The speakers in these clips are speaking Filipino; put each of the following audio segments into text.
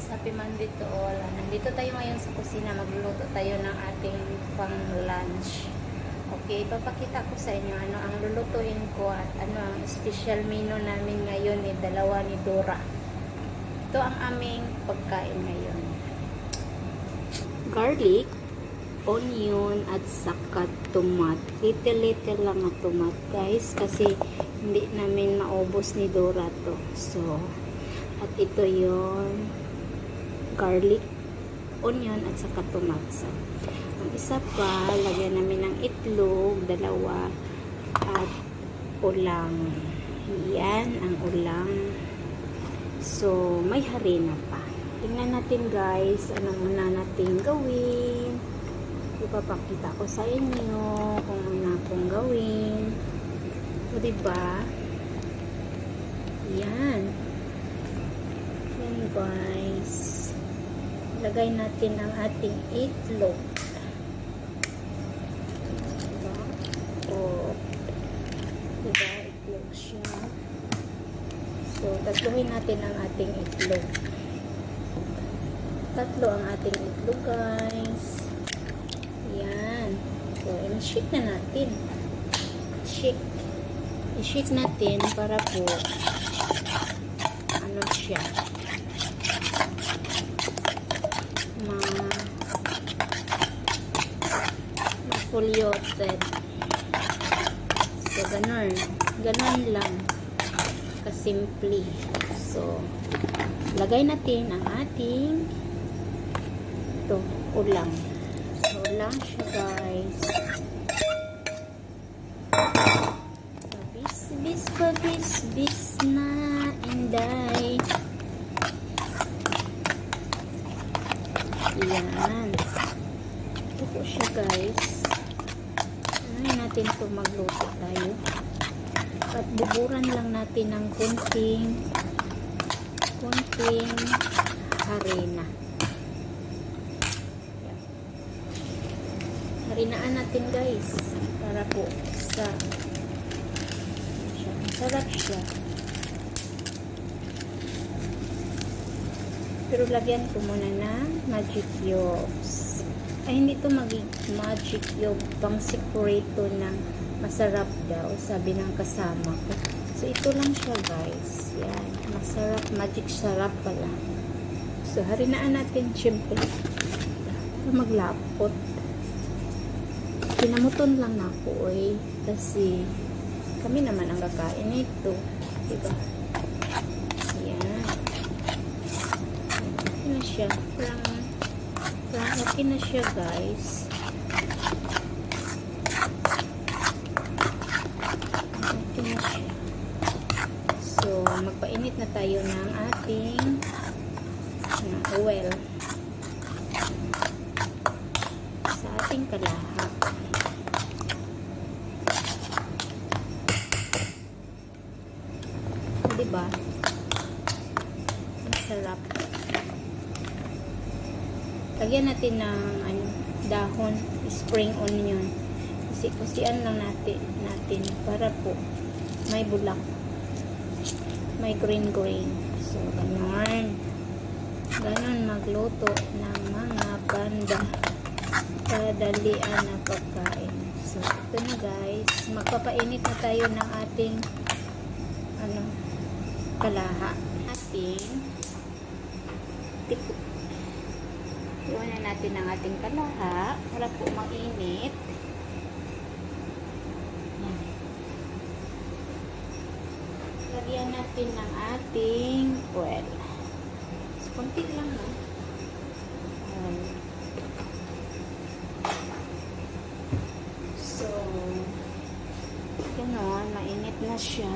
guys, happy Monday to all. Nandito tayo ngayon sa kusina, magluluto tayo ng ating pang lunch. Okay, papakita ko sa inyo ano ang lulutuin ko at ano ang special menu namin ngayon ni dalawa ni Dora. Ito ang aming pagkain ngayon. Garlic, onion at saka tomat. Little lang na tomat guys kasi hindi namin maubos ni Dora to. So, at ito yon garlic, onion at saka tomat. So, ang isa pa, lagyan namin ng itlog, dalawa at ulang. Yan ang ulang. So, may harina pa. Tingnan natin guys, ano muna natin gawin. Ipapakita ko sa inyo kung ano akong gawin. O diba? Yan. Yan guys. Lagay natin ang ating itlog. Diba? O. Diba? Itlog siya. So, tatluhin natin ang ating itlog. Tatlo ang ating itlog guys. Yan. So, i-shake na natin. Shake. I-shake natin para po ano siya ma-polluted. So, ganun lang kasimple. So, lagay natin ang ating ito, ulang. So, ulang siya guys. Bis na inday. Yan. Ito po siya guys. Ano natin ito magluto tayo. At buburan lang natin ng kunting harina. Harinaan natin guys para po sa sarap siya. Pero lagyan ko muna ng magic yolks. Ay, hindi ito magic yolk. Pang secreto ng masarap daw, sabi ng kasama ko. So, ito lang siya guys. Yan. Masarap. Magic sarap pala. So, harinaan natin syempre. Maglapot. Pinamuton lang ako eh. Kasi kami naman ang kakain nito. Diba? Yan. Okay na siya. Parang okay na siya guys. Okay na siya. So, magpainit na tayo ng ating oil. Sa ating kalahap. Diba? Ang sarap. Lagyan natin ng dahon, spring onion. Kasi kusian lang natin para po may bulak. May green. So, ganon. Ganon magluto ng mga panda. Kadalian na pagkain. So, ito na guys. Magpapainit na tayo ng ating kalaha. Ating tipo. Iwan na natin ang ating kalaha para po mainit. Lagyan natin ng ating oil. So, konti lang no? So, gano'n, mainit na siya.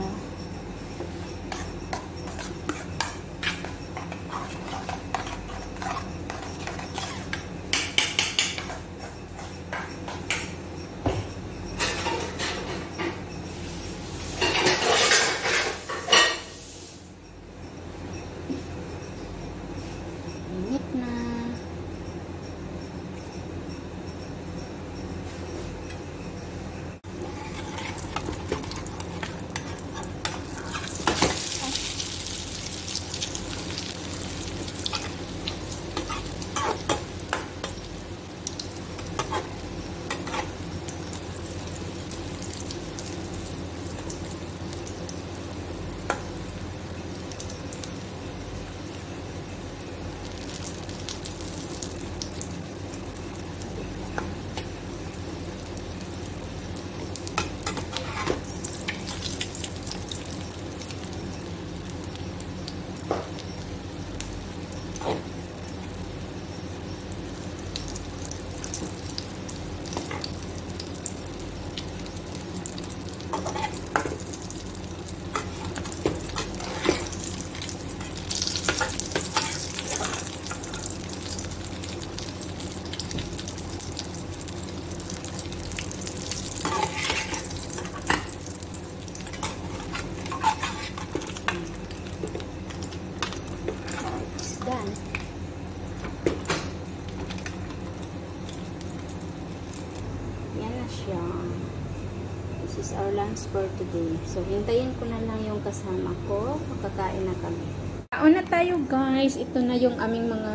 This is our lunch for today. So, hintayin ko na lang yung kasama ko. Makakain na kami. Kaon na tayo, guys. Ito na yung aming mga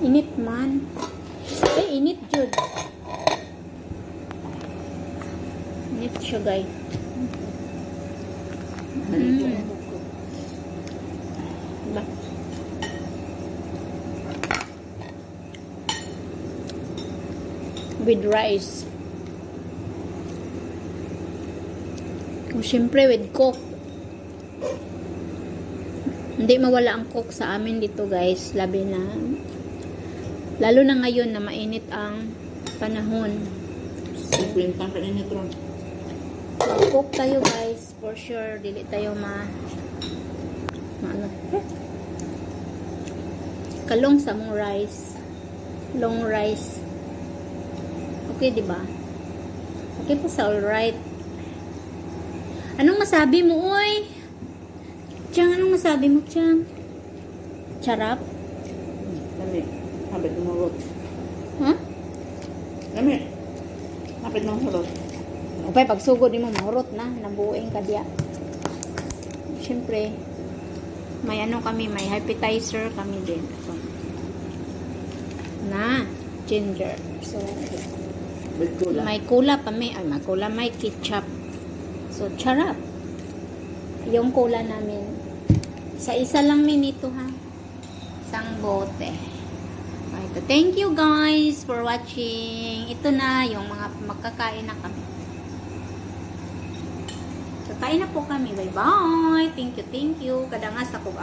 init man. Ay, init jud. Init siya, guys. Diba? With rice. O, syempre with coke. Hindi mawala ang coke sa amin dito, guys. Labi na. Lalo na ngayon na mainit ang panahon. Simple pa rin ito. Coke tayo, guys. For sure, dili tayo ano. Kalong sa mong rice. Long rice. Okay, diba? Okay po sa alright. Anong masabi mo, oy? Chang, anong masabi mo, Chang? Charap? Lami. Habit mo hulot. Huh? Lami. Habit mo hulot. Okay, pag sugod mo, mahurot na. Nabuing ka diya. Siyempre, may ano kami, may appetizer kami din. So, na, ginger. So, may kula pa may, may kula, may ketchup. So, charap. Yung cola namin. Sa isa lang minito, ha? Isang bote. Ito. Thank you, guys, for watching. Ito na, yung mga magkakain na kami. Kakain na po kami. Bye-bye. Thank you, thank you. Kadangas ako.